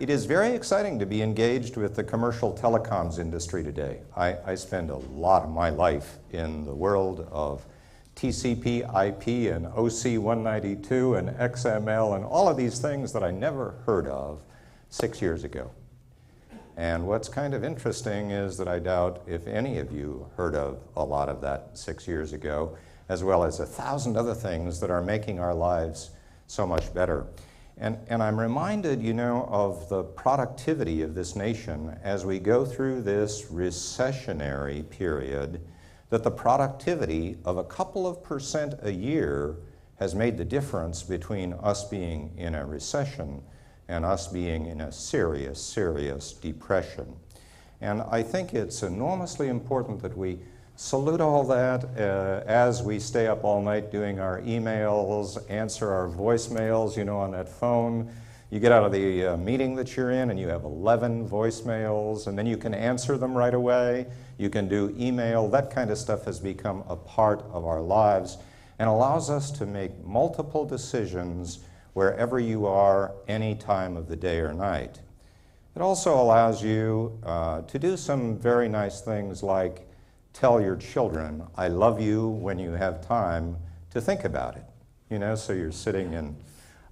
It is very exciting to be engaged with the commercial telecoms industry today. I spend a lot of my life in the world of TCP, IP, and OC 192, and XML, and all of these things that I never heard of 6 years ago. And what's kind of interesting is that I doubt if any of you heard of a lot of that 6 years ago, as well as 1,000 other things that are making our lives so much better. And I'm reminded, you know, of the productivity of this nation as we go through this recessionary period, that the productivity of a couple of percent a year has made the difference between us being in a recession and us being in a serious, serious depression. And I think it's enormously important that we salute all that as we stay up all night doing our emails, answer our voicemails, you know, on that phone. You get out of the meeting that you're in and you have 11 voicemails, and then you can answer them right away. You can do email. That kind of stuff has become a part of our lives and allows us to make multiple decisions wherever you are, any time of the day or night. It also allows you to do some very nice things like tell your children, I love you, when you have time to think about it. You know, so you're sitting in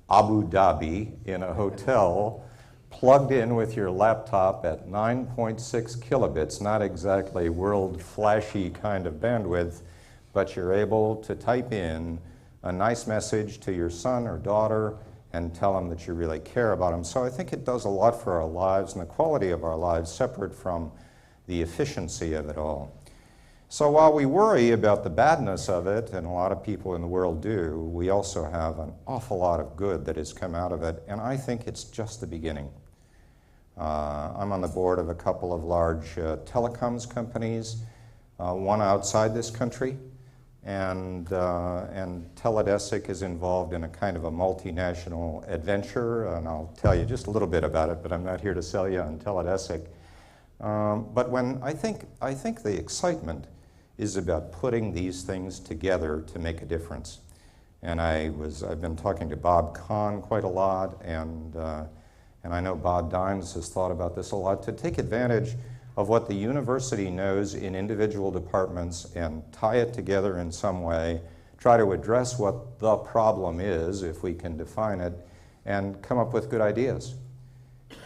Abu Dhabi in a hotel, plugged in with your laptop at 9.6 kilobits, not exactly world flashy kind of bandwidth, but you're able to type in a nice message to your son or daughter and tell them that you really care about them. So I think it does a lot for our lives and the quality of our lives, separate from the efficiency of it all. So while we worry about the badness of it, and a lot of people in the world do, we also have an awful lot of good that has come out of it, and I think it's just the beginning. I'm on the board of a couple of large telecoms companies, one outside this country, and Teledesic is involved in a kind of a multinational adventure, and I'll tell you just a little bit about it, but I'm not here to sell you on Teledesic. But when I think the excitement is about putting these things together to make a difference. And I've been talking to Bob Kahn quite a lot, and I know Bob Dimes has thought about this a lot, to take advantage of what the university knows in individual departments and tie it together in some way, try to address what the problem is, if we can define it, and come up with good ideas.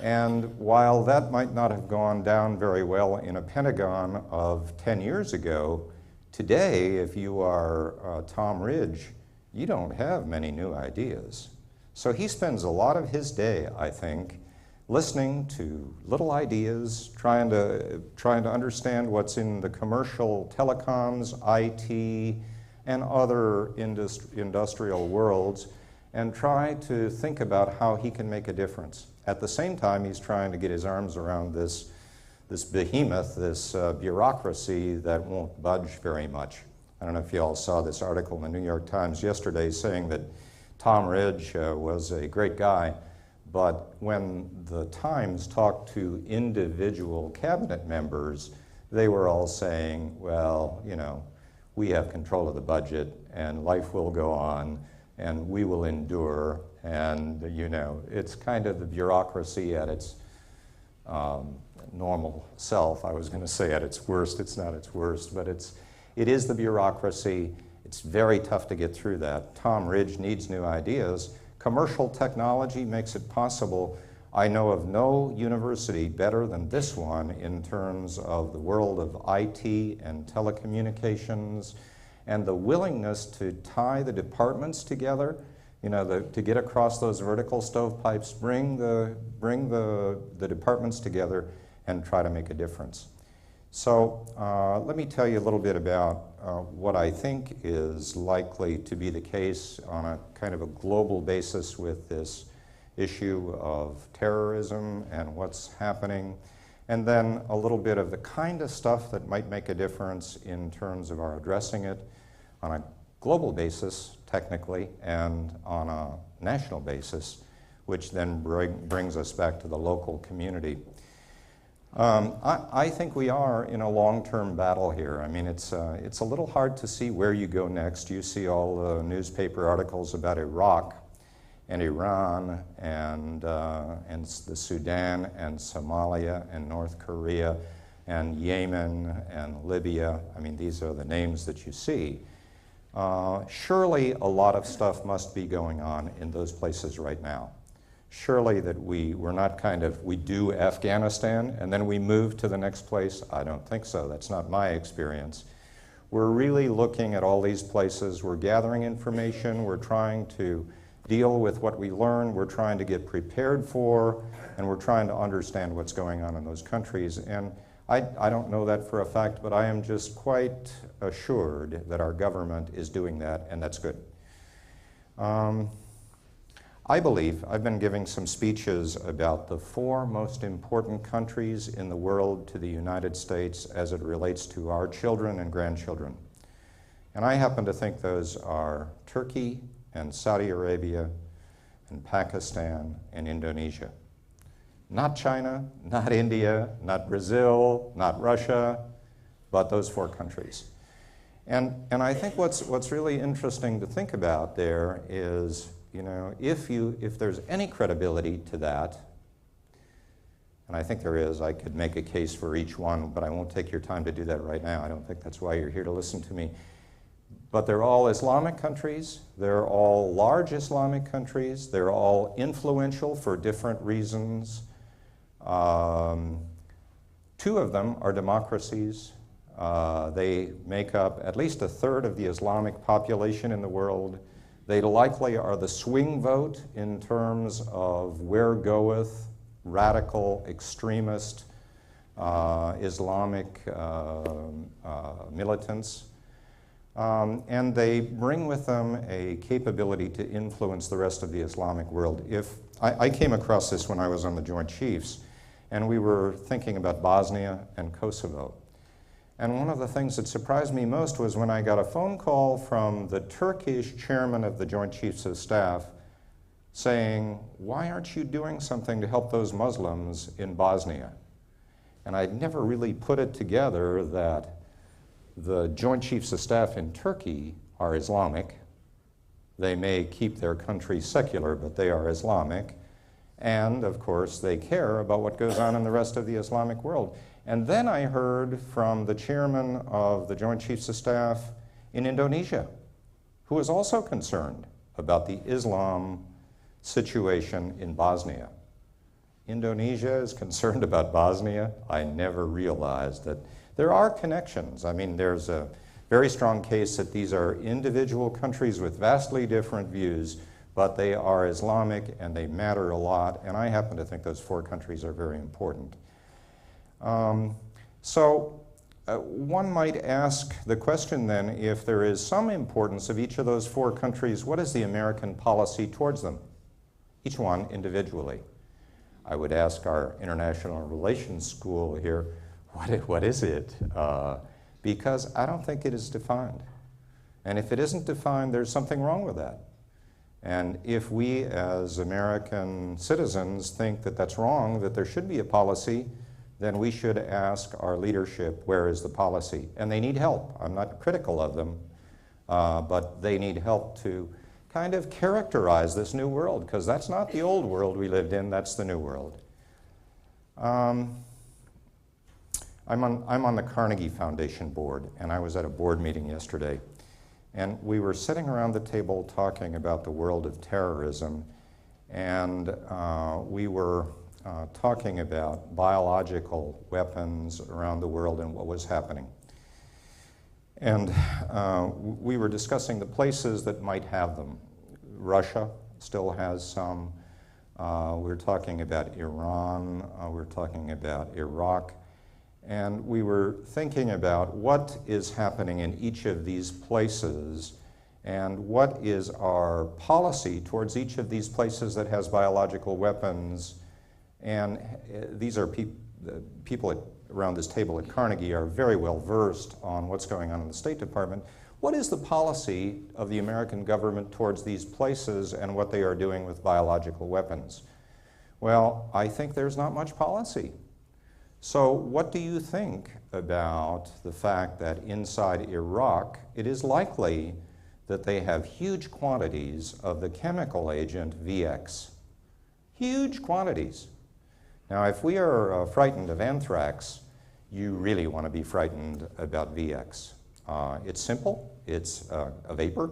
And while that might not have gone down very well in a Pentagon of 10 years ago, today, if you are Tom Ridge, you don't have many new ideas. So he spends a lot of his day, I think, listening to little ideas, trying to understand what's in the commercial telecoms, IT, and other industrial worlds, and try to think about how he can make a difference. At the same time, he's trying to get his arms around this behemoth, this bureaucracy that won't budge very much. I don't know if you all saw this article in the New York Times yesterday saying that Tom Ridge was a great guy, but when the Times talked to individual cabinet members, they were all saying, well, you know, we have control of the budget and life will go on and we will endure, and you know, it's kind of the bureaucracy at its normal self. I was going to say at its worst. It's not its worst, but it is the bureaucracy. It's very tough to get through that. Tom Ridge needs new ideas. Commercial technology makes it possible. I know of no university better than this one in terms of the world of IT and telecommunications and the willingness to tie the departments together, you know, to get across those vertical stovepipes, bring the departments together and try to make a difference. So let me tell you a little bit about what I think is likely to be the case on a kind of a global basis with this issue of terrorism and what's happening, and then a little bit of the kind of stuff that might make a difference in terms of our addressing it on a global basis, technically, and on a national basis, which then brings us back to the local community. I think we are in a long-term battle here. I mean, it's a little hard to see where you go next. You see all the newspaper articles about Iraq, and Iran and the Sudan and Somalia and North Korea and Yemen and Libya. I mean, these are the names that you see. Surely a lot of stuff must be going on in those places right now. Surely that we're not we do Afghanistan and then we move to the next place. I don't think so. That's not my experience. We're really looking at all these places. We're gathering information. We're trying to deal with what we learn. We're trying to get prepared for, and we're trying to understand what's going on in those countries. And I don't know that for a fact, but I am just quite assured that our government is doing that, and that's good. I believe, I've been giving some speeches about the 4 most important countries in the world to the United States as it relates to our children and grandchildren. And I happen to think those are Turkey and Saudi Arabia and Pakistan and Indonesia. Not China, not India, not Brazil, not Russia, but those 4 countries. And I think what's really interesting to think about there is, you know, if there's any credibility to that, and I think there is, I could make a case for each one, but I won't take your time to do that right now. I don't think that's why you're here to listen to me. But they're all Islamic countries. They're all large Islamic countries. They're all influential for different reasons. 2 of them are democracies. They make up at least 1/3 of the Islamic population in the world. They likely are the swing vote in terms of where goeth radical, extremist Islamic militants. And they bring with them a capability to influence the rest of the Islamic world. I came across this when I was on the Joint Chiefs, and we were thinking about Bosnia and Kosovo. And one of the things that surprised me most was when I got a phone call from the Turkish chairman of the Joint Chiefs of Staff saying, "Why aren't you doing something to help those Muslims in Bosnia?" And I'd never really put it together that the Joint Chiefs of Staff in Turkey are Islamic. They may keep their country secular, but they are Islamic. And, of course, they care about what goes on in the rest of the Islamic world. And then I heard from the chairman of the Joint Chiefs of Staff in Indonesia, who is also concerned about the Islam situation in Bosnia. Indonesia is concerned about Bosnia. I never realized that there are connections. I mean, there's a very strong case that these are individual countries with vastly different views, but they are Islamic and they matter a lot, and I happen to think those 4 countries are very important. One might ask the question then, if there is some importance of each of those 4 countries, what is the American policy towards them? Each one individually. I would ask our international relations school here, what is it? Because I don't think it is defined. And if it isn't defined, there's something wrong with that. And if we as American citizens think that that's wrong, that there should be a policy, then we should ask our leadership, where is the policy? And they need help. I'm not critical of them, but they need help to kind of characterize this new world, because that's not the old world we lived in, that's the new world. I'm on the Carnegie Foundation board, and I was at a board meeting yesterday, and we were sitting around the table talking about the world of terrorism, and we were talking about biological weapons around the world and what was happening. And we were discussing the places that might have them. Russia still has some. We're talking about Iran. We're talking about Iraq. And we were thinking about what is happening in each of these places and what is our policy towards each of these places that has biological weapons. And these are people around this table at Carnegie are very well versed on what's going on in the State Department. What is the policy of the American government towards these places and what they are doing with biological weapons? Well, I think there's not much policy. So what do you think about the fact that inside Iraq, it is likely that they have huge quantities of the chemical agent VX. Huge quantities. Now, if we are frightened of anthrax, you really want to be frightened about VX. It's simple. It's a vapor.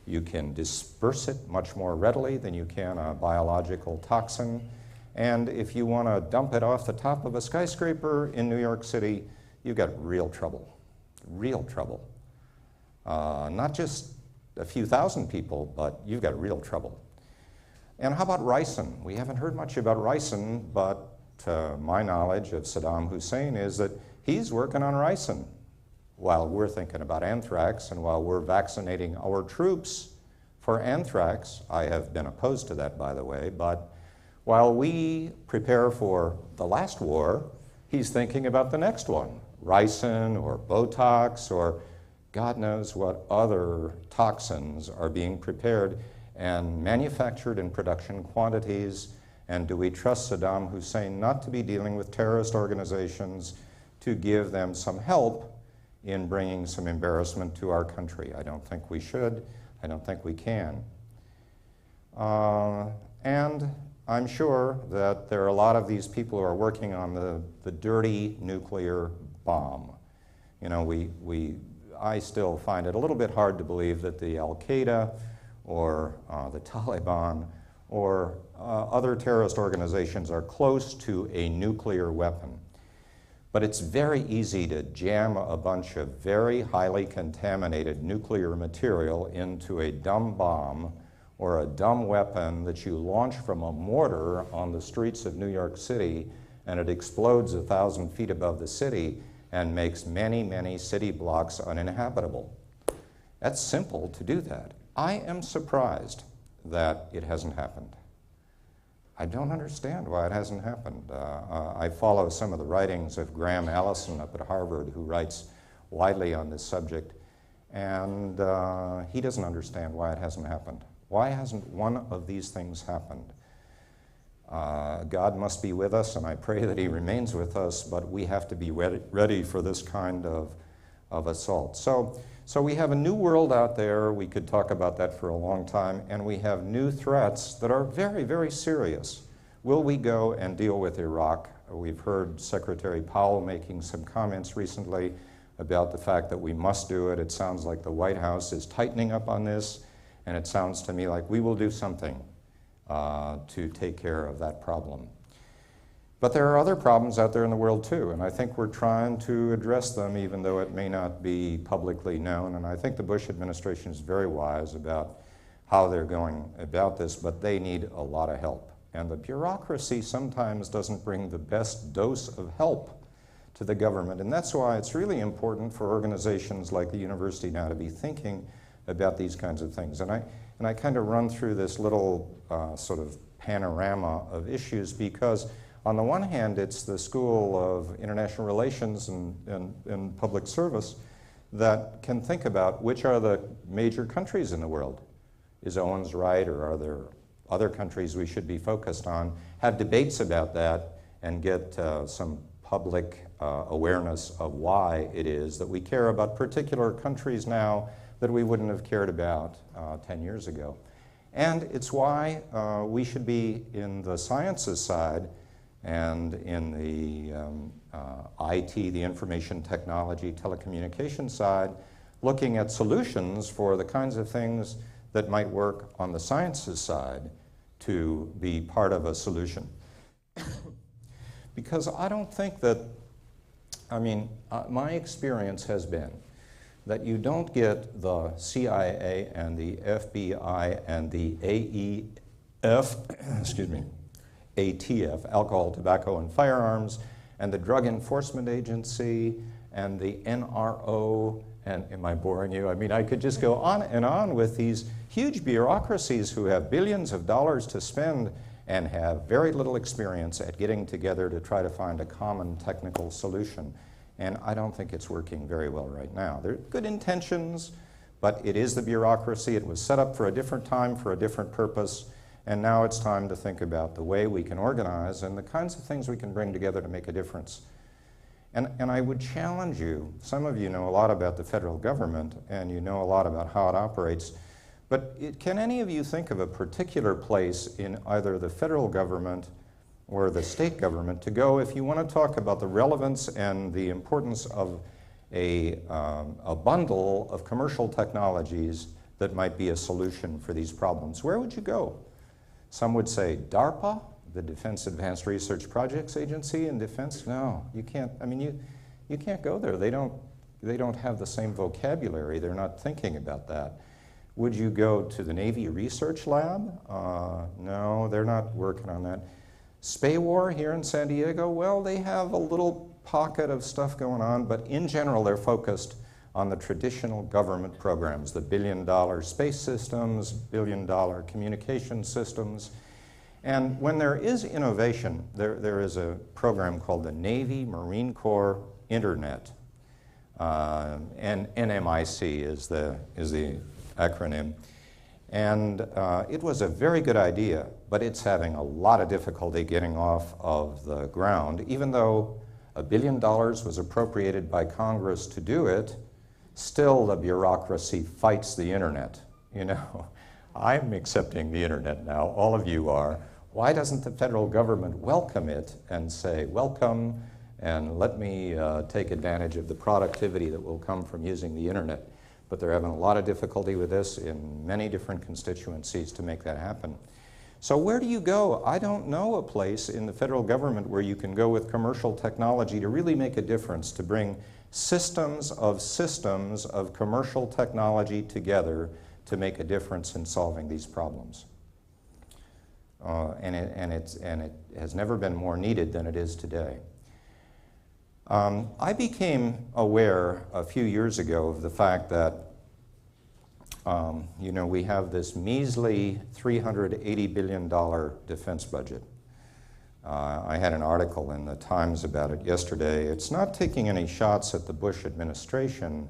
You can disperse it much more readily than you can a biological toxin. And if you want to dump it off the top of a skyscraper in New York City, you've got real trouble. Real trouble. Not just a few thousand people, but you've got real trouble. And how about ricin? We haven't heard much about ricin, but my knowledge of Saddam Hussein is that he's working on ricin while we're thinking about anthrax and while we're vaccinating our troops for anthrax. I have been opposed to that, by the way, but while we prepare for the last war, he's thinking about the next one, ricin or Botox or God knows what other toxins are being prepared and manufactured in production quantities. And do we trust Saddam Hussein not to be dealing with terrorist organizations to give them some help in bringing some embarrassment to our country? I don't think we should. I don't think we can. And I'm sure that there are a lot of these people who are working on the dirty nuclear bomb. You know, I still find it a little bit hard to believe that the Al-Qaeda or the Taliban or other terrorist organizations are close to a nuclear weapon. But it's very easy to jam a bunch of very highly contaminated nuclear material into a dumb bomb or a dumb weapon that you launch from a mortar on the streets of New York City, and it explodes 1,000 feet above the city and makes many, many city blocks uninhabitable. That's simple to do that. I am surprised that it hasn't happened. I don't understand why it hasn't happened. I follow some of the writings of Graham Allison up at Harvard, who writes widely on this subject, and he doesn't understand why it hasn't happened. Why hasn't one of these things happened? God must be with us, and I pray that he remains with us, but we have to be ready for this kind of assault. So we have a new world out there. We could talk about that for a long time, and we have new threats that are very, very serious. Will we go and deal with Iraq? We've heard Secretary Powell making some comments recently about the fact that we must do it. It sounds like the White House is tightening up on this, and it sounds to me like we will do something to take care of that problem. But there are other problems out there in the world too, and I think we're trying to address them even though it may not be publicly known. And I think the Bush administration is very wise about how they're going about this, but they need a lot of help. And the bureaucracy sometimes doesn't bring the best dose of help to the government. And that's why it's really important for organizations like the university now to be thinking about these kinds of things. And I kind of run through this little sort of panorama of issues because on the one hand, it's the School of International Relations and Public Service that can think about which are the major countries in the world. Is Owens right, or are there other countries we should be focused on? Have debates about that and get some public awareness of why it is that we care about particular countries now that we wouldn't have cared about 10 years ago. And it's why we should be in the sciences side and in the IT, the information technology, telecommunication side, looking at solutions for the kinds of things that might work on the sciences side to be part of a solution. Because I don't think that, my experience has been that you don't get the CIA and the FBI and the ATF, Alcohol, Tobacco, and Firearms, and the Drug Enforcement Agency, and the NRO, and am I boring you? I could just go on and on with these huge bureaucracies who have billions of dollars to spend and have very little experience at getting together to try to find a common technical solution. And I don't think it's working very well right now. There are good intentions, but it is the bureaucracy. It was set up for a different time, for a different purpose. And now it's time to think about the way we can organize and the kinds of things we can bring together to make a difference. And I would challenge you, some of you know a lot about the federal government and you know a lot about how it operates, but can any of you think of a particular place in either the federal government or the state government to go if you want to talk about the relevance and the importance of a bundle of commercial technologies that might be a solution for these problems? Where would you go? Some would say DARPA, the Defense Advanced Research Projects Agency in defense. No, you can't. I mean, you can't go there. They don't have the same vocabulary. They're not thinking about that. Would you go to the Navy Research Lab? No, they're not working on that. SPAWAR here in San Diego, well, they have a little pocket of stuff going on, but in general, they're focused on the traditional government programs, the billion-dollar space systems, billion-dollar communication systems. And when there is innovation, there is a program called the Navy Marine Corps Internet. And NMIC is the acronym. And it was a very good idea, but it's having a lot of difficulty getting off of the ground. Even though $1 billion was appropriated by Congress to do it, still the bureaucracy fights the internet. You know, I'm accepting the internet now, all of you are. Why doesn't the federal government welcome it and say, welcome, and let me take advantage of the productivity that will come from using the internet? But they're having a lot of difficulty with this in many different constituencies to make that happen. So where do you go? I don't know a place in the federal government where you can go with commercial technology to really make a difference, to bring systems of commercial technology together to make a difference in solving these problems. And it has never been more needed than it is today. I became aware a few years ago of the fact that you know, we have this measly $380 billion defense budget. I had an article in the Times about it yesterday. It's not taking any shots at the Bush administration.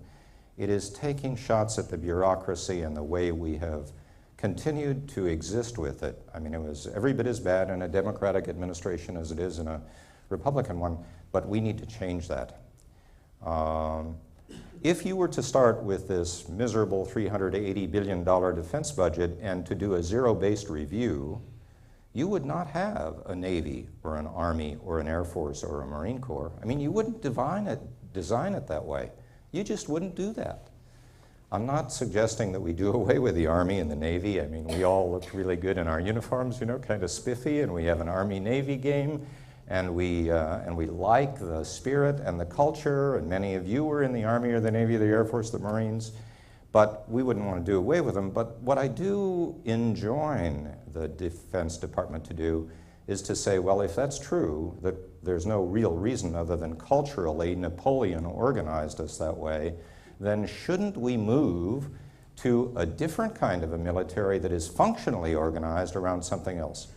It is taking shots at the bureaucracy and the way we have continued to exist with it. I mean, it was every bit as bad in a Democratic administration as it is in a Republican one, but we need to change that. If you were to start with this miserable $380 billion defense budget and to do a zero-based review, you would not have a Navy or an Army or an Air Force or a Marine Corps. I mean, you wouldn't design it that way. You just wouldn't do that. I'm not suggesting that we do away with the Army and the Navy. I mean, we all look really good in our uniforms, you know, kind of spiffy, and we have an Army-Navy game, and we like the spirit and the culture, and many of you were in the Army or the Navy or the Air Force, the Marines, but we wouldn't want to do away with them. But what I do enjoin the Defense Department to do is to say, well, if that's true, that there's no real reason other than culturally Napoleon organized us that way, then shouldn't we move to a different kind of a military that is functionally organized around something else?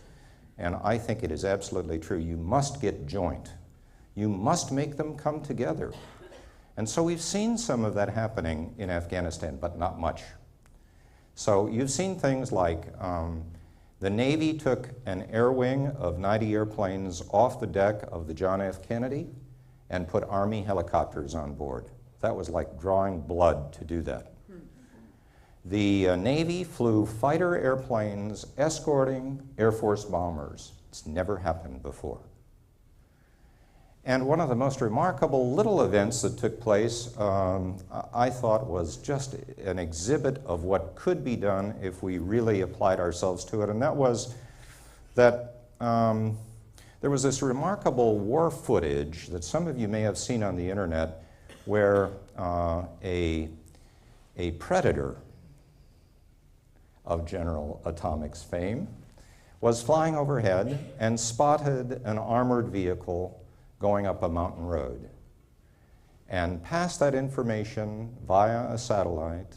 And I think it is absolutely true. You must get joint. You must make them come together. And so we've seen some of that happening in Afghanistan, but not much. So you've seen things like the Navy took an air wing of 90 airplanes off the deck of the John F. Kennedy and put Army helicopters on board. That was like drawing blood to do that. The Navy flew fighter airplanes escorting Air Force bombers. It's never happened before. And one of the most remarkable little events that took place, I thought, was just an exhibit of what could be done if we really applied ourselves to it, and that was that there was this remarkable war footage that some of you may have seen on the internet where a predator of General Atomic's fame was flying overhead and spotted an armored vehicle going up a mountain road and passed that information via a satellite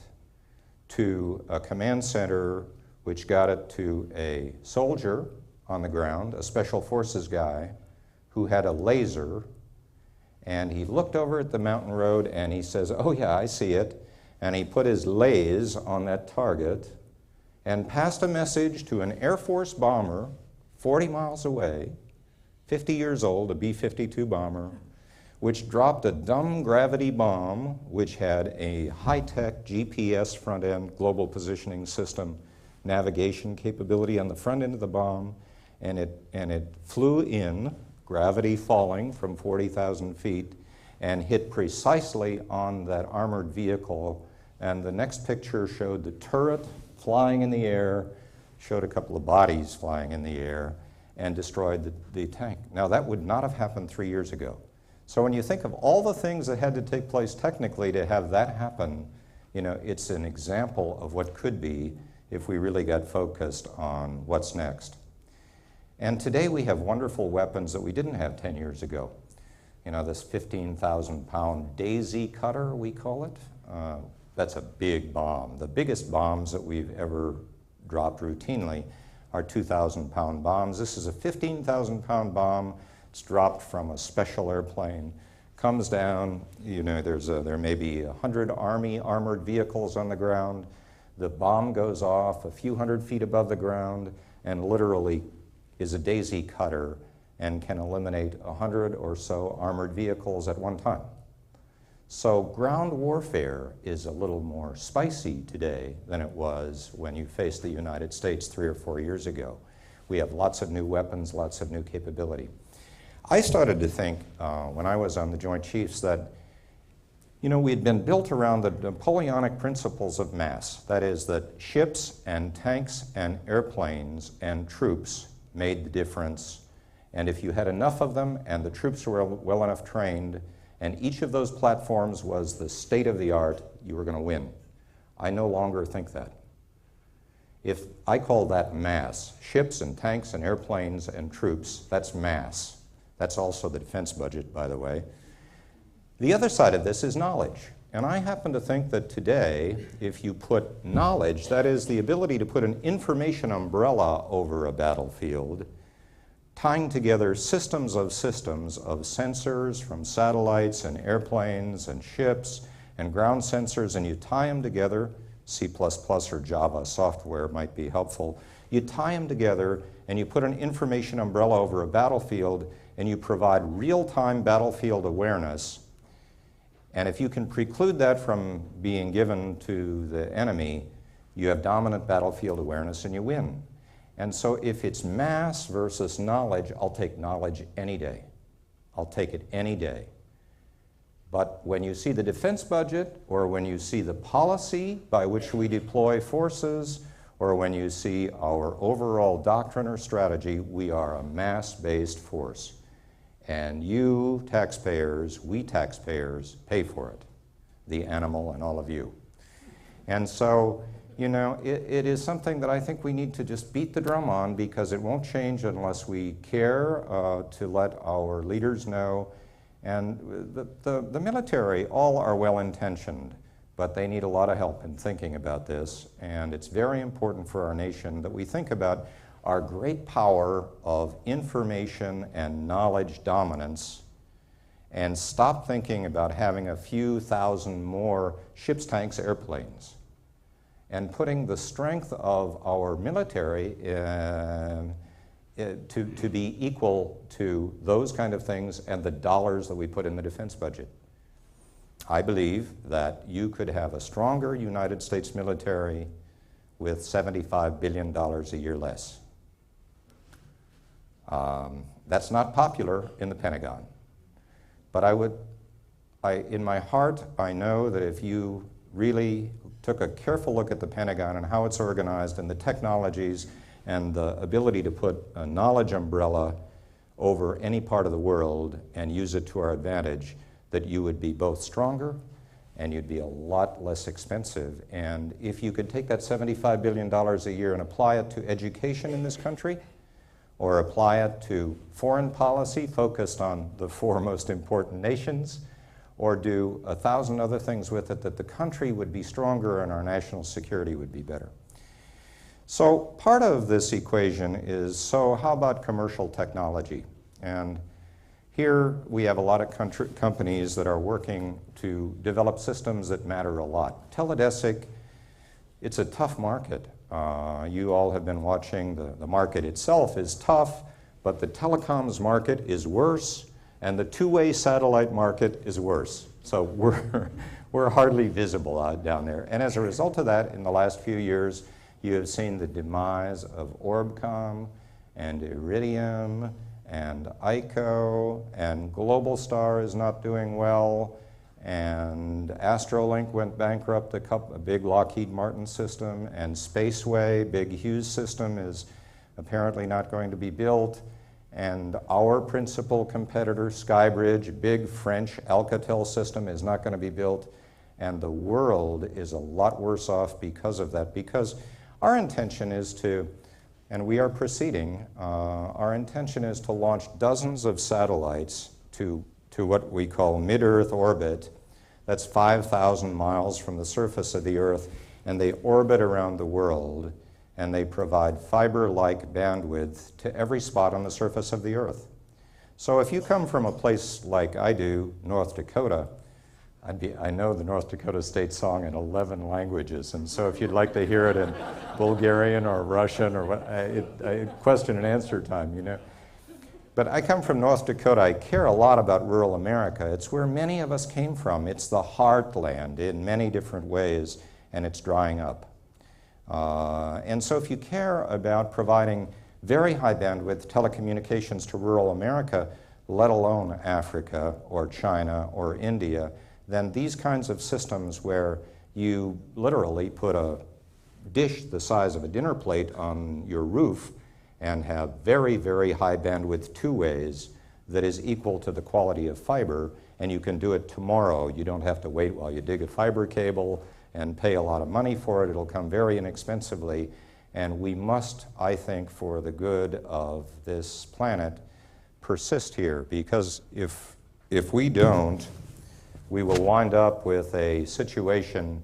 to a command center which got it to a soldier on the ground, a special forces guy who had a laser, and he looked over at the mountain road and he says, "Oh yeah, I see it," and he put his laser on that target and passed a message to an Air Force bomber 40 miles away, 50 years old, a B-52 bomber, which dropped a dumb gravity bomb, which had a high-tech GPS front-end global positioning system navigation capability on the front end of the bomb, and it flew in, gravity falling from 40,000 feet, and hit precisely on that armored vehicle. And the next picture showed the turret flying in the air, showed a couple of bodies flying in the air, and destroyed the tank. Now, that would not have happened 3 years ago. So when you think of all the things that had to take place technically to have that happen, you know, it's an example of what could be if we really got focused on what's next. And today we have wonderful weapons that we didn't have 10 years ago. You know, this 15,000-pound daisy cutter, we call it. That's a big bomb. The biggest bombs that we've ever dropped routinely are 2,000-pound bombs. This is a 15,000-pound bomb. It's dropped from a special airplane, comes down. You know, there may be 100 Army armored vehicles on the ground. The bomb goes off a few hundred feet above the ground and literally is a daisy cutter and can eliminate 100 or so armored vehicles at one time. So ground warfare is a little more spicy today than it was when you faced the United States 3 or 4 years ago. We have lots of new weapons, lots of new capability. I started to think when I was on the Joint Chiefs that, you know, we'd been built around the Napoleonic principles of mass. That is, that ships and tanks and airplanes and troops made the difference. And if you had enough of them and the troops were well enough trained, and each of those platforms was the state of the art, you were going to win. I no longer think that. If I call that mass, ships and tanks and airplanes and troops, that's mass. That's also the defense budget, by the way. The other side of this is knowledge. And I happen to think that today, if you put knowledge, that is the ability to put an information umbrella over a battlefield, tying together systems of sensors from satellites and airplanes and ships and ground sensors, and you tie them together, C++ or Java software might be helpful. You tie them together and you put an information umbrella over a battlefield and you provide real-time battlefield awareness. And if you can preclude that from being given to the enemy, you have dominant battlefield awareness and you win. And so if it's mass versus knowledge, I'll take knowledge any day. I'll take it any day. But when you see the defense budget, or when you see the policy by which we deploy forces, or when you see our overall doctrine or strategy, we are a mass-based force. And you taxpayers, we taxpayers, pay for it, the animal and all of you. And so, you know, it is something that I think we need to just beat the drum on, because it won't change unless we care to let our leaders know. And the military, all are well-intentioned, but they need a lot of help in thinking about this. And it's very important for our nation that we think about our great power of information and knowledge dominance and stop thinking about having a few thousand more ships, tanks, airplanes, and putting the strength of our military to be equal to those kind of things and the dollars that we put in the defense budget. I believe that you could have a stronger United States military with $75 billion a year less. That's not popular in the Pentagon. But in my heart, I know that if you really took a careful look at the Pentagon and how it's organized and the technologies and the ability to put a knowledge umbrella over any part of the world and use it to our advantage, that you would be both stronger and you'd be a lot less expensive. And if you could take that $75 billion a year and apply it to education in this country, or apply it to foreign policy focused on the 4 most important nations, or do 1,000 other things with it, that the country would be stronger and our national security would be better. So part of this equation is, so how about commercial technology? And here we have a lot of companies that are working to develop systems that matter a lot. Teledesic, it's a tough market. You all have been watching. The market itself is tough, but the telecoms market is worse, And the two-way satellite market is worse. So we're hardly visible out down there. And as a result of that, in the last few years, you have seen the demise of Orbcomm and Iridium and ICO, and Globalstar is not doing well, and Astrolink went bankrupt, a big Lockheed Martin system, and Spaceway, big Hughes system, is apparently not going to be built. And our principal competitor, Skybridge, a big French Alcatel system, is not going to be built. And the world is a lot worse off because of that, because our intention is to, and we are proceeding, our intention is to launch dozens of satellites to what we call mid-Earth orbit. That's 5,000 miles from the surface of the Earth, and they orbit around the world, and they provide fiber-like bandwidth to every spot on the surface of the Earth. So if you come from a place like I do, North Dakota, I know the North Dakota state song in 11 languages, and so if you'd like to hear it in Bulgarian or Russian or what, question and answer time, you know. But I come from North Dakota. I care a lot about rural America. It's where many of us came from. It's the heartland in many different ways, and it's drying up. And so if you care about providing very high bandwidth telecommunications to rural America, let alone Africa or China or India, then these kinds of systems where you literally put a dish the size of a dinner plate on your roof and have very, very high bandwidth two-ways that is equal to the quality of fiber, and you can do it tomorrow. You don't have to wait while you dig a fiber cable and pay a lot of money for it. It'll come very inexpensively, and we must, I think, for the good of this planet, persist here, because if we don't, we will wind up with a situation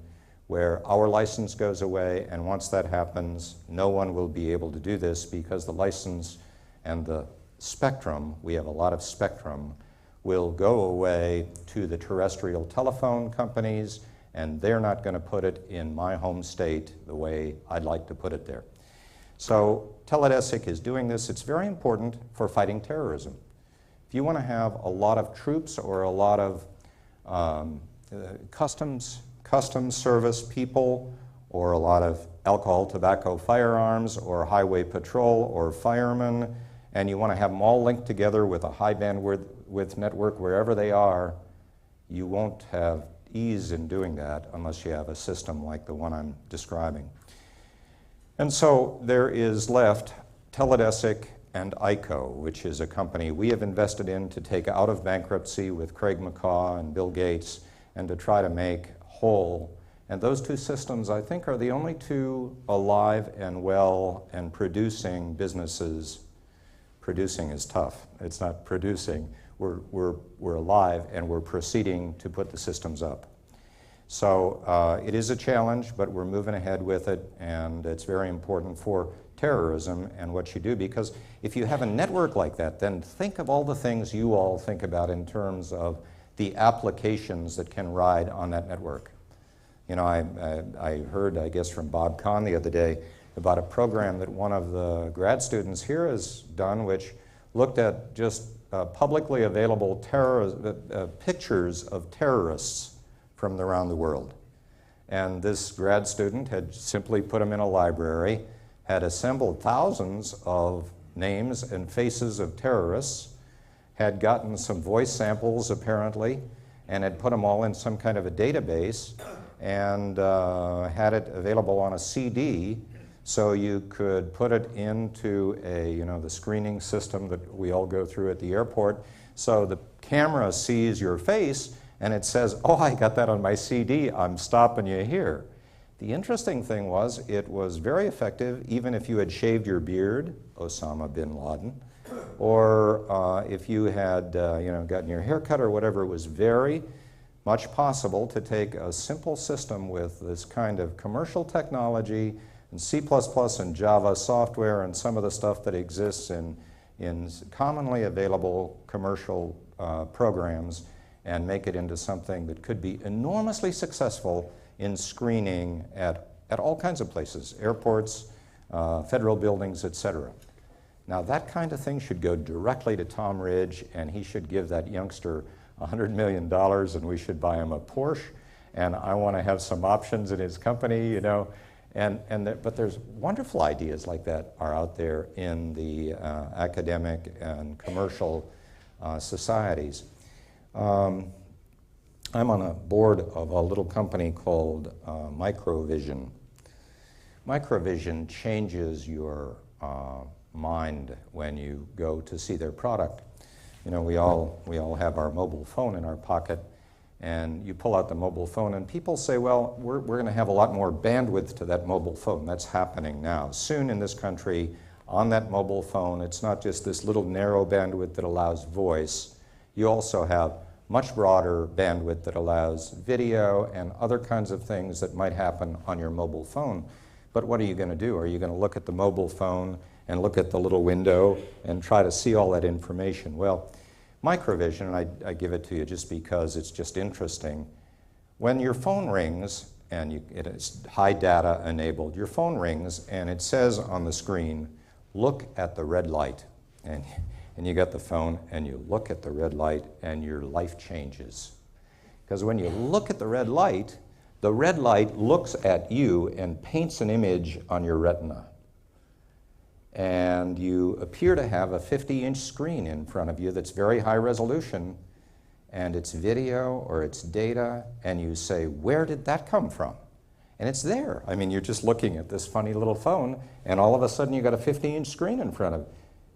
where our license goes away, and once that happens, no one will be able to do this because the license and the spectrum, we have a lot of spectrum, will go away to the terrestrial telephone companies, and they're not going to put it in my home state the way I'd like to put it there. So Teledesic is doing this. It's very important for fighting terrorism. If you want to have a lot of troops or a lot of customs service people, or a lot of alcohol, tobacco, firearms, or highway patrol, or firemen, and you want to have them all linked together with a high bandwidth network wherever they are, you won't have ease in doing that unless you have a system like the one I'm describing. And so there is left Teledesic and ICO, which is a company we have invested in to take out of bankruptcy with Craig McCaw and Bill Gates, and to try to make whole. And those two systems, I think, are the only two alive and well and producing businesses. Producing is tough. It's not producing. We're alive, and we're proceeding to put the systems up. So it is a challenge, but we're moving ahead with it, and it's very important for terrorism and what you do, because if you have a network like that, then think of all the things you all think about in terms of the applications that can ride on that network. You know, I heard, I guess, from Bob Kahn the other day about a program that one of the grad students here has done, which looked at just publicly available pictures of terrorists from around the world. And this grad student had simply put them in a library, had assembled thousands of names and faces of terrorists, had gotten some voice samples apparently, and had put them all in some kind of a database, and had it available on a CD, so you could put it into a, you know, the screening system that we all go through at the airport. So the camera sees your face, and it says, oh, I got that on my CD, I'm stopping you here. The interesting thing was, it was very effective even if you had shaved your beard, Osama bin Laden, or if you had you know, gotten your hair cut or whatever. It was very much possible to take a simple system with this kind of commercial technology and C++ and Java software and some of the stuff that exists in commonly available commercial programs, and make it into something that could be enormously successful in screening at all kinds of places, airports, federal buildings, etc. Now that kind of thing should go directly to Tom Ridge, and he should give that youngster $100 million, and we should buy him a Porsche, and I want to have some options in his company, you know. But there's wonderful ideas like that are out there in the academic and commercial societies. I'm on a board of a little company called Microvision. Microvision changes your mind when you go to see their product. You know, we all have our mobile phone in our pocket, and you pull out the mobile phone, and people say, well, we're going to have a lot more bandwidth to that mobile phone. That's happening now. Soon in this country, on that mobile phone, it's not just this little narrow bandwidth that allows voice. You also have much broader bandwidth that allows video and other kinds of things that might happen on your mobile phone. But what are you going to do? Are you going to look at the mobile phone and look at the little window and try to see all that information? Well, Microvision, and I give it to you just because it's just interesting. When your phone rings, and it is high data enabled, your phone rings and it says on the screen, look at the red light. And you get the phone and you look at the red light and your life changes. Because when you look at the red light looks at you and paints an image on your retina. And you appear to have a 50-inch screen in front of you that's very high resolution, and it's video or it's data, and you say, where did that come from? And it's there. I mean, you're just looking at this funny little phone, and all of a sudden you got a 50-inch screen in front of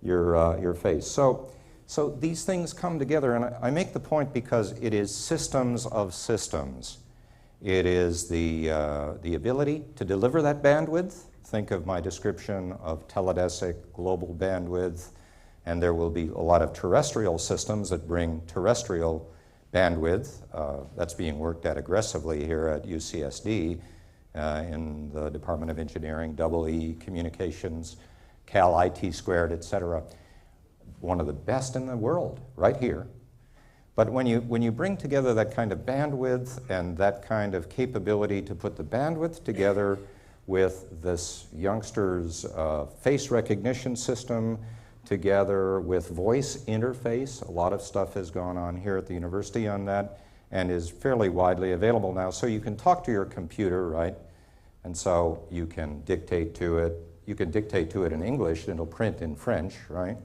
your face. So these things come together, and I make the point because it is systems of systems. It is the ability to deliver that bandwidth. Think of my description of teledesic global bandwidth, and there will be a lot of terrestrial systems that bring terrestrial bandwidth. That's being worked at aggressively here at UCSD in the Department of Engineering, EE Communications, Cal IT Squared, et cetera. One of the best in the world, right here. But when you bring together that kind of bandwidth and that kind of capability to put the bandwidth together with this youngster's face recognition system, together with voice interface, a lot of stuff has gone on here at the university on that and is fairly widely available now. So you can talk to your computer, right? And so you can dictate to it. You can dictate to it in English, and it'll print in French, right?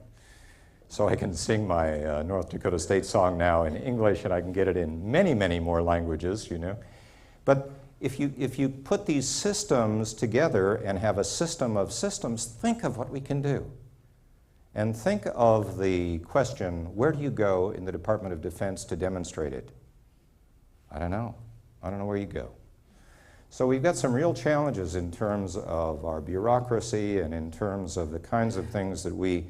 So I can sing my North Dakota State song now in English, and I can get it in many, many more languages, you know. But if you put these systems together and have a system of systems, think of what we can do. And think of the question, where do you go in the Department of Defense to demonstrate it? I don't know. I don't know where you go. So we've got some real challenges in terms of our bureaucracy and in terms of the kinds of things that we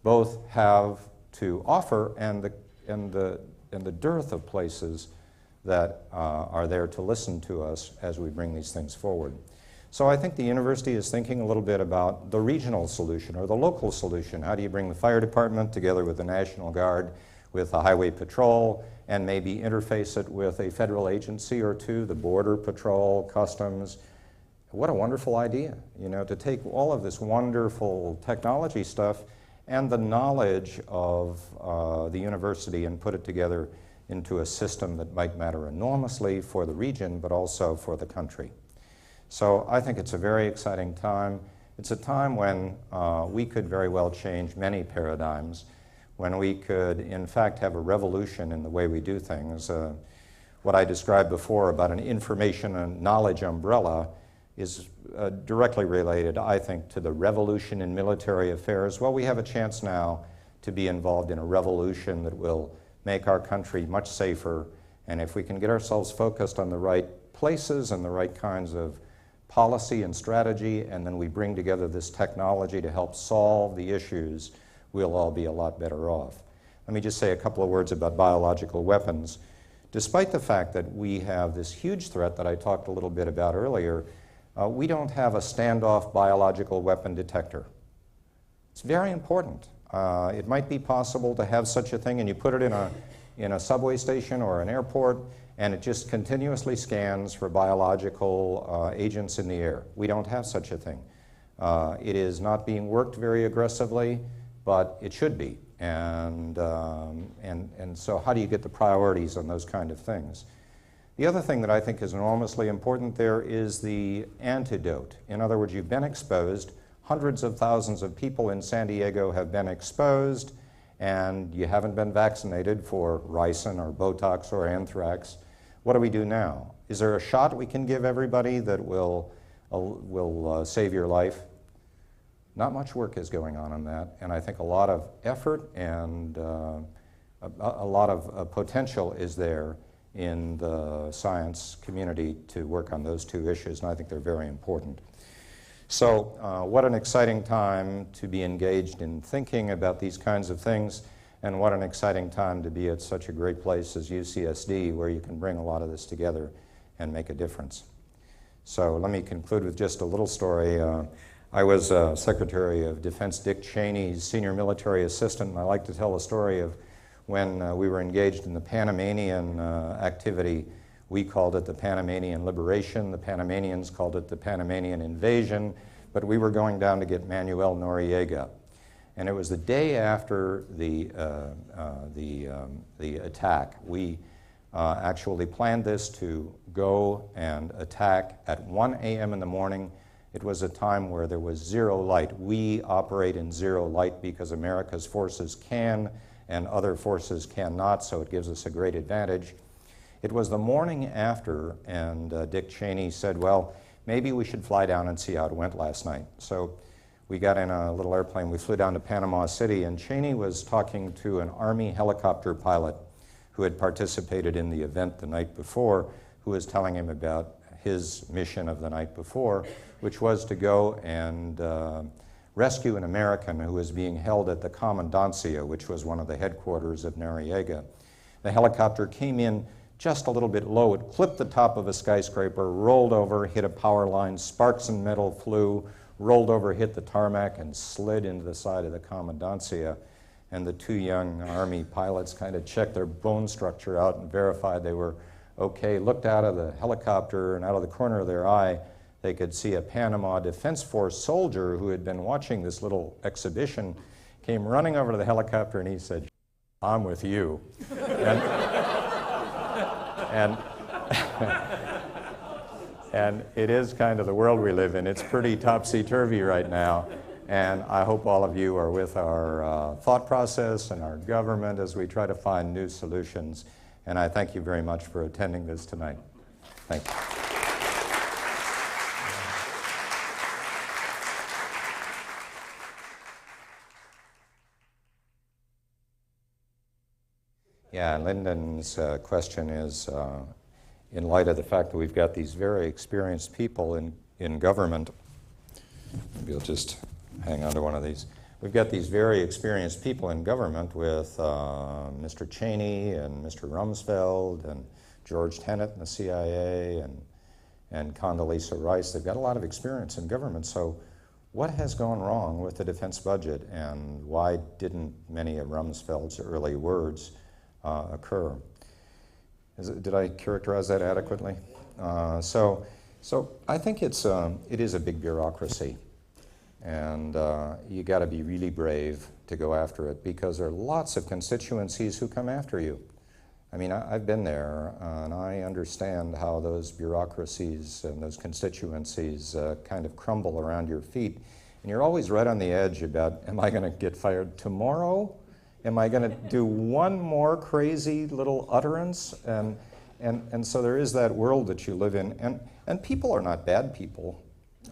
both have to offer and the dearth of places that are there to listen to us as we bring these things forward. So I think the university is thinking a little bit about the regional solution or the local solution. How do you bring the fire department together with the National Guard, with the Highway Patrol, and maybe interface it with a federal agency or two, the Border Patrol, Customs. What a wonderful idea, you know, to take all of this wonderful technology stuff and the knowledge of the university and put it together into a system that might matter enormously for the region, but also for the country. So I think it's a very exciting time. It's a time when we could very well change many paradigms, when we could, in fact, have a revolution in the way we do things. What I described before about an information and knowledge umbrella is directly related, I think, to the revolution in military affairs. Well, we have a chance now to be involved in a revolution that will make our country much safer, and if we can get ourselves focused on the right places and the right kinds of policy and strategy, and then we bring together this technology to help solve the issues, we'll all be a lot better off. Let me just say a couple of words about biological weapons. Despite the fact that we have this huge threat that I talked a little bit about earlier, we don't have a standoff biological weapon detector. It's very important. It might be possible to have such a thing, and you put it in a subway station or an airport, and it just continuously scans for biological agents in the air. We don't have such a thing. It is not being worked very aggressively, but it should be. And so how do you get the priorities on those kind of things? The other thing that I think is enormously important there is the antidote. In other words, you've been exposed. Hundreds of thousands of people in San Diego have been exposed, and you haven't been vaccinated for ricin or Botox or anthrax. What do we do now? Is there a shot we can give everybody that will save your life? Not much work is going on that, and I think a lot of effort and a lot of potential is there in the science community to work on those two issues, and I think they're very important. So what an exciting time to be engaged in thinking about these kinds of things, and what an exciting time to be at such a great place as UCSD, where you can bring a lot of this together and make a difference. So let me conclude with just a little story. I was Secretary of Defense Dick Cheney's senior military assistant, and I like to tell the story of when we were engaged in the Panamanian activity. We called it the Panamanian Liberation. The Panamanians called it the Panamanian Invasion, but we were going down to get Manuel Noriega. And it was the day after the attack. We actually planned this to go and attack at 1 a.m. in the morning. It was a time where there was zero light. We operate in zero light because America's forces can and other forces cannot, so it gives us a great advantage. It was the morning after, and Dick Cheney said, well, maybe we should fly down and see how it went last night. So we got in a little airplane, we flew down to Panama City, and Cheney was talking to an Army helicopter pilot who had participated in the event the night before, who was telling him about his mission of the night before, which was to go and rescue an American who was being held at the Commandancia, which was one of the headquarters of Noriega. The helicopter came in just a little bit low. It clipped the top of a skyscraper, rolled over, hit a power line, sparks and metal flew, rolled over, hit the tarmac, and slid into the side of the Commandancia. And the two young Army pilots kind of checked their bone structure out and verified they were okay, looked out of the helicopter, and out of the corner of their eye, they could see a Panama Defense Force soldier who had been watching this little exhibition, came running over to the helicopter, and he said, I'm with you. And it is kind of the world we live in. It's pretty topsy-turvy right now, and I hope all of you are with our thought process and our government as we try to find new solutions. And I thank you very much for attending this tonight. Thank you. Yeah, Lyndon's question is, in light of the fact that we've got these very experienced people in government, maybe I'll just hang on to one of these. We've got these very experienced people in government with Mr. Cheney and Mr. Rumsfeld and George Tenet in the CIA and Condoleezza Rice. They've got a lot of experience in government. So what has gone wrong with the defense budget, and why didn't many of Rumsfeld's early words occur? Did I characterize that adequately? So I think it is a big bureaucracy. And you got to be really brave to go after it, because there are lots of constituencies who come after you. I mean, I've been there, and I understand how those bureaucracies and those constituencies kind of crumble around your feet. And you're always right on the edge about, am I going to get fired tomorrow? Am I going to do one more crazy little utterance? And so there is that world that you live in. And people are not bad people.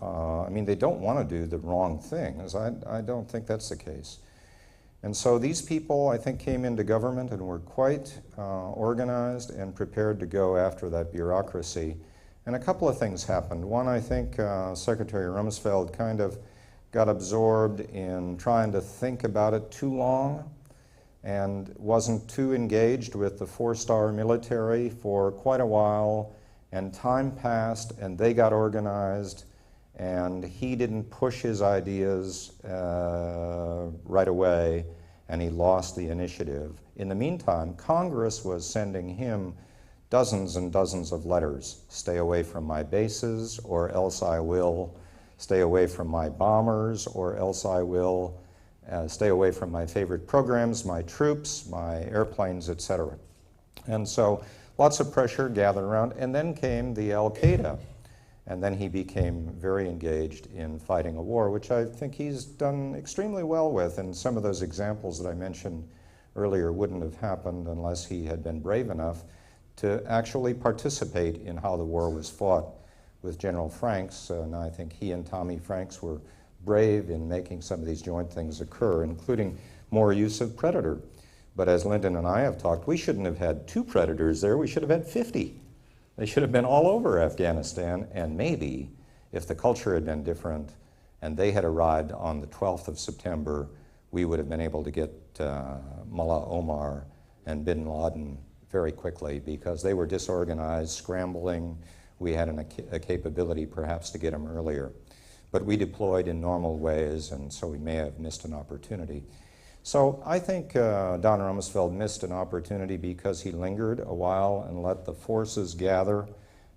I mean, they don't want to do the wrong things. I don't think that's the case. And so these people, I think, came into government and were quite organized and prepared to go after that bureaucracy. And a couple of things happened. One, I think Secretary Rumsfeld kind of got absorbed in trying to think about it too long and wasn't too engaged with the four-star military for quite a while. And time passed, and they got organized, and he didn't push his ideas right away, and he lost the initiative. In the meantime, Congress was sending him dozens and dozens of letters. Stay away from my bases, or else I will stay away from my bombers, or else I will stay away from my favorite programs, my troops, my airplanes, etc. And so lots of pressure gathered around, and then came the Al-Qaeda. And then he became very engaged in fighting a war, which I think he's done extremely well with. And some of those examples that I mentioned earlier wouldn't have happened unless he had been brave enough to actually participate in how the war was fought with General Franks. And I think he and Tommy Franks were brave in making some of these joint things occur, including more use of Predator. But as Lyndon and I have talked, we shouldn't have had 2 Predators there, we should have had 50. They should have been all over Afghanistan, and maybe if the culture had been different and they had arrived on the 12th of September, we would have been able to get Mullah Omar and bin Laden very quickly, because they were disorganized, scrambling. We had a capability perhaps to get them earlier. But we deployed in normal ways, and so we may have missed an opportunity. So I think Don Rumsfeld missed an opportunity because he lingered a while and let the forces gather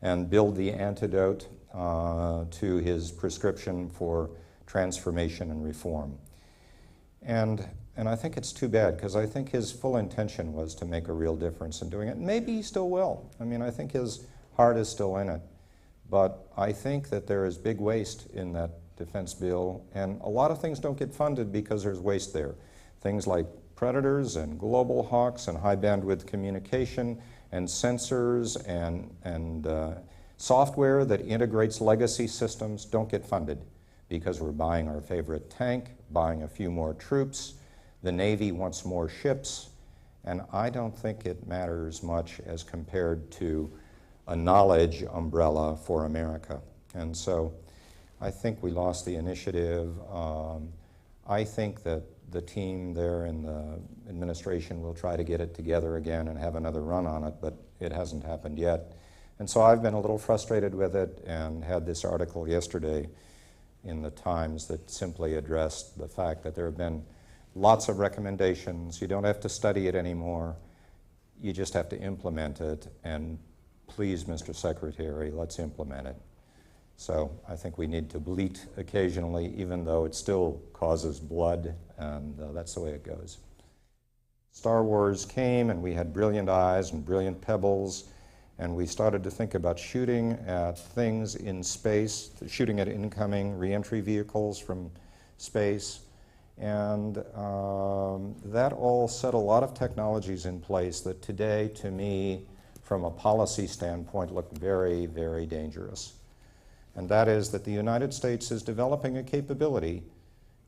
and build the antidote to his prescription for transformation and reform. And I think it's too bad, because I think his full intention was to make a real difference in doing it. Maybe he still will. I mean, I think his heart is still in it. But I think that there is big waste in that defense bill, and a lot of things don't get funded because there's waste there. Things like Predators and Global Hawks and high bandwidth communication and sensors and software that integrates legacy systems don't get funded because we're buying our favorite tank, buying a few more troops. The Navy wants more ships, and I don't think it matters much as compared to a knowledge umbrella for America. And so I think we lost the initiative. I think that the team there in the administration will try to get it together again and have another run on it, but it hasn't happened yet. And so I've been a little frustrated with it, and had this article yesterday in the Times that simply addressed the fact that there have been lots of recommendations. You don't have to study it anymore. You just have to implement it, and please, Mr. Secretary, let's implement it. So I think we need to bleat occasionally, even though it still causes blood, and that's the way it goes. Star Wars came, and we had brilliant eyes and brilliant pebbles, and we started to think about shooting at things in space, shooting at incoming re-entry vehicles from space, and that all set a lot of technologies in place that today, to me, from a policy standpoint, look very, very dangerous. And that is that the United States is developing a capability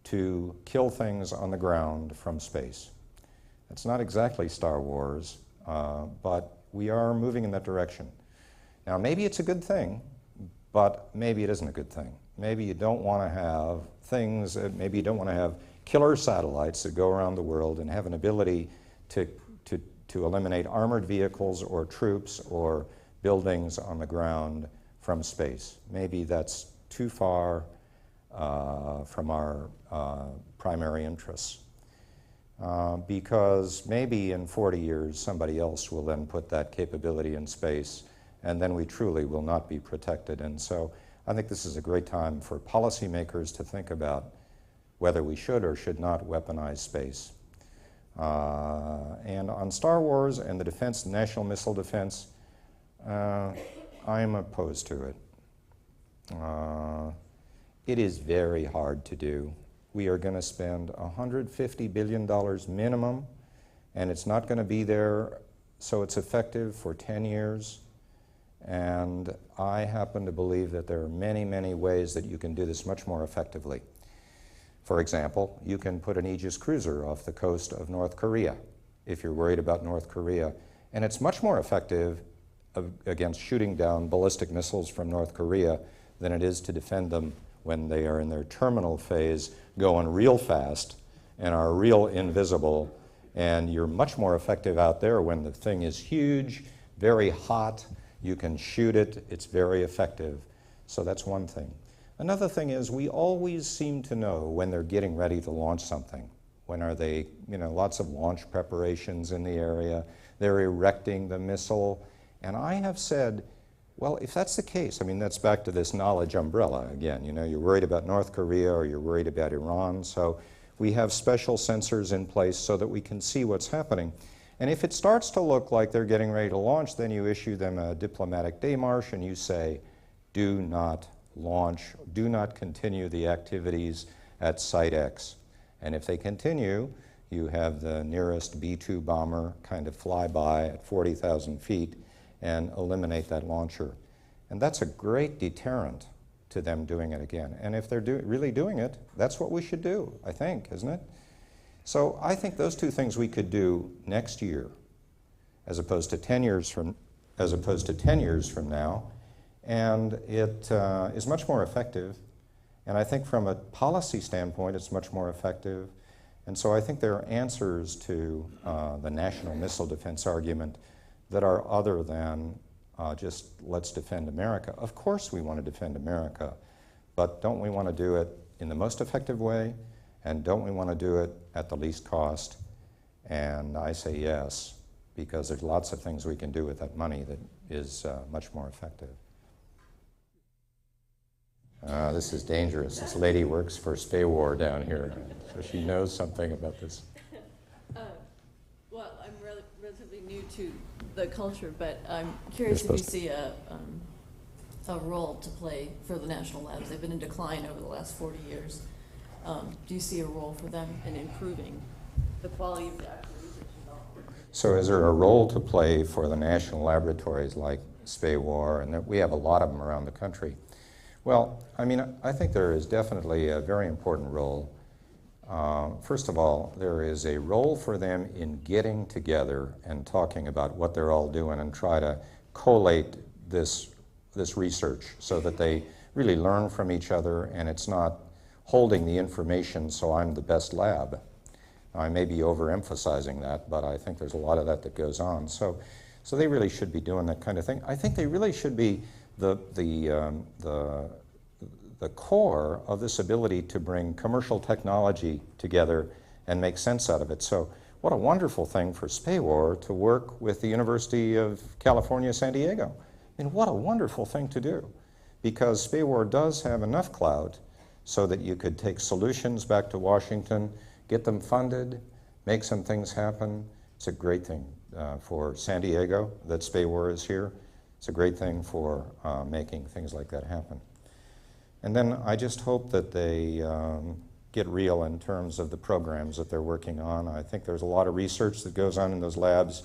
to kill things on the ground from space. It's not exactly Star Wars, but we are moving in that direction. Now, maybe it's a good thing, but maybe it isn't a good thing. Maybe you don't want to have things, maybe you don't want to have killer satellites that go around the world and have an ability to eliminate armored vehicles or troops or buildings on the ground from space. Maybe that's too far from our primary interests. Because maybe in 40 years somebody else will then put that capability in space, and then we truly will not be protected. And so I think this is a great time for policymakers to think about whether we should or should not weaponize space. And on Star Wars and the defense, national missile defense, I am opposed to it. It is very hard to do. We are going to spend $150 billion minimum, and it's not going to be there so it's effective for 10 years. And I happen to believe that there are many, many ways that you can do this much more effectively. For example, you can put an Aegis cruiser off the coast of North Korea if you're worried about North Korea, and it's much more effective against shooting down ballistic missiles from North Korea than it is to defend them when they are in their terminal phase, going real fast and are real invisible. And you're much more effective out there when the thing is huge, very hot, you can shoot it, it's very effective. So that's one thing. Another thing is we always seem to know when they're getting ready to launch something. When are they, lots of launch preparations in the area, they're erecting the missile. And I have said, Well, if that's the case, I mean, that's back to this knowledge umbrella again. You know, you're worried about North Korea or you're worried about Iran, so we have special sensors in place so that we can see what's happening. And if it starts to look like they're getting ready to launch, then you issue them a diplomatic démarche and you say, do not launch, do not continue the activities at Site X. And if they continue, you have the nearest B-2 bomber kind of fly by at 40,000 feet and eliminate that launcher. And that's a great deterrent to them doing it again. And if they're really doing it, that's what we should do, I think, isn't it? So I think those two things we could do next year, as opposed to 10 years from now, and it is much more effective. And I think from a policy standpoint, it's much more effective. And so I think there are answers to the national missile defense argument that are other than just let's defend America. Of course we want to defend America, but don't we want to do it in the most effective way? And don't we want to do it at the least cost? And I say yes, because there's lots of things we can do with that money that is much more effective. This is dangerous. This lady works for SPAWAR down here, so she knows something about this. Well, I'm relatively new to the culture, but I'm curious if you see a role to play for the national labs. They've been in decline over the last 40 years. Do you see a role for them in improving the quality of the actual research involved? So is there a role to play for the national laboratories like SPAWAR, and we have a lot of them around the country? Well, I mean, I think there is definitely a very important role. First of all, there is a role for them in getting together and talking about what they're all doing and try to collate this research so that they really learn from each other and it's not holding the information so I'm the best lab. Now, I may be overemphasizing that, but I think there's a lot of that goes on. So they really should be doing that kind of thing. I think they really should be the core of this ability to bring commercial technology together and make sense out of it. So what a wonderful thing for SPAWAR to work with the University of California, San Diego. I mean, what a wonderful thing to do, because SPAWAR does have enough clout so that you could take solutions back to Washington, get them funded, make some things happen. It's a great thing for San Diego that SPAWAR is here. It's a great thing for making things like that happen. And then I just hope that they get real in terms of the programs that they're working on. I think there's a lot of research that goes on in those labs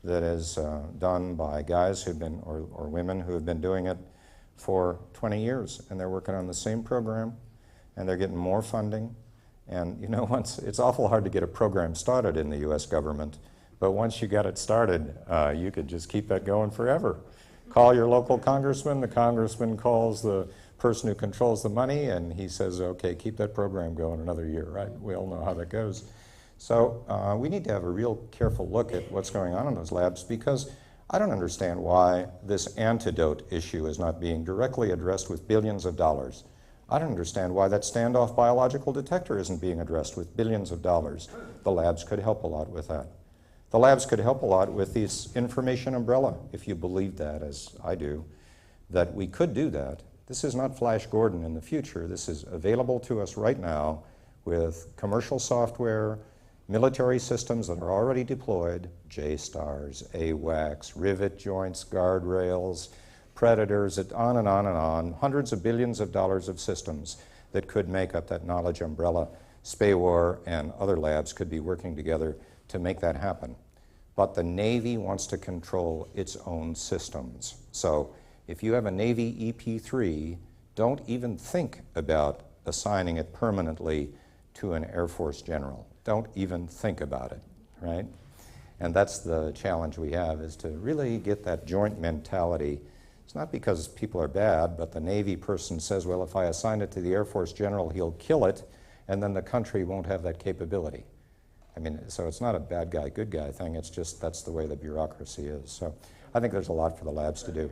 that is done by guys who've been, or women who have been doing it for 20 years, and they're working on the same program, and they're getting more funding. And you know, it's awful hard to get a program started in the US government, but once you got it started, you could just keep that going forever. Call your local congressman, the congressman calls the person who controls the money, and he says, okay, keep that program going another year, right? We all know how that goes. So we need to have a real careful look at what's going on in those labs, because I don't understand why this antidote issue is not being directly addressed with billions of dollars. I don't understand why that standoff biological detector isn't being addressed with billions of dollars. The labs could help a lot with that. The labs could help a lot with this information umbrella, if you believe that, as I do, that we could do that. This is not Flash Gordon in the future. This is available to us right now with commercial software, military systems that are already deployed, J-stars, AWACS, rivet joints, guardrails, predators, on and on and on, hundreds of billions of dollars of systems that could make up that knowledge umbrella. SPAWAR and other labs could be working together to make that happen. But the Navy wants to control its own systems. So if you have a Navy EP-3, don't even think about assigning it permanently to an Air Force general. Don't even think about it, right? And that's the challenge we have, is to really get that joint mentality. It's not because people are bad, but the Navy person says, well, if I assign it to the Air Force general, he'll kill it, and then the country won't have that capability. I mean, so it's not a bad guy, good guy thing. It's just that's the way the bureaucracy is. So I think there's a lot for the labs to do.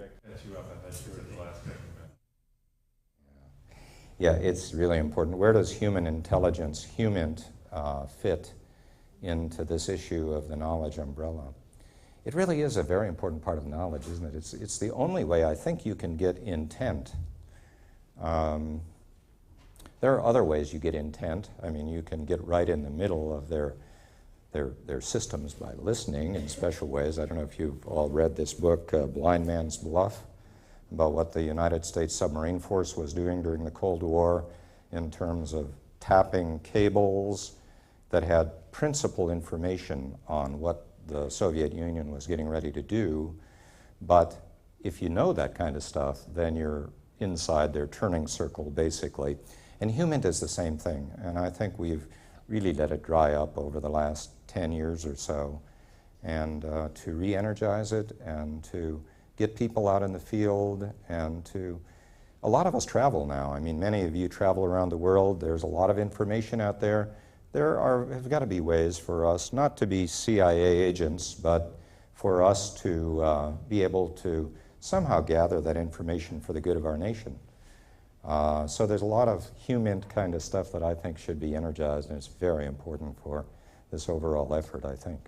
Yeah, it's really important. Where does human intelligence, fit into this issue of the knowledge umbrella? it really is a very important part of knowledge, isn't it? It's the only way I think you can get intent. There are other ways you get intent. I mean, you can get right in the middle of their systems by listening in special ways. I don't know if you've all read this book, Blind Man's Bluff, about what the United States submarine force was doing during the Cold War in terms of tapping cables that had principal information on what the Soviet Union was getting ready to do. But if you know that kind of stuff, then you're inside their turning circle, basically. And human does the same thing. And I think we've really let it dry up over the last 10 years or so. And to re-energize it and to get people out in the field and to... A lot of us travel now. I mean, many of you travel around the world. There's a lot of information out there. Have got to be ways for us, not to be CIA agents, but for us to be able to somehow gather that information for the good of our nation. So there's a lot of human kind of stuff that I think should be energized, and it's very important for this overall effort, I think.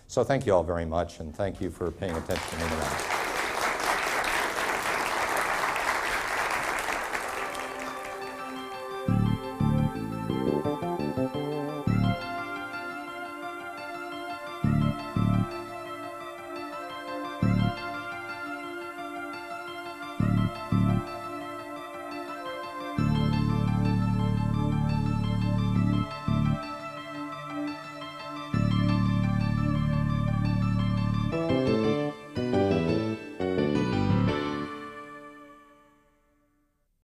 So thank you all very much, and thank you for paying attention to me tonight.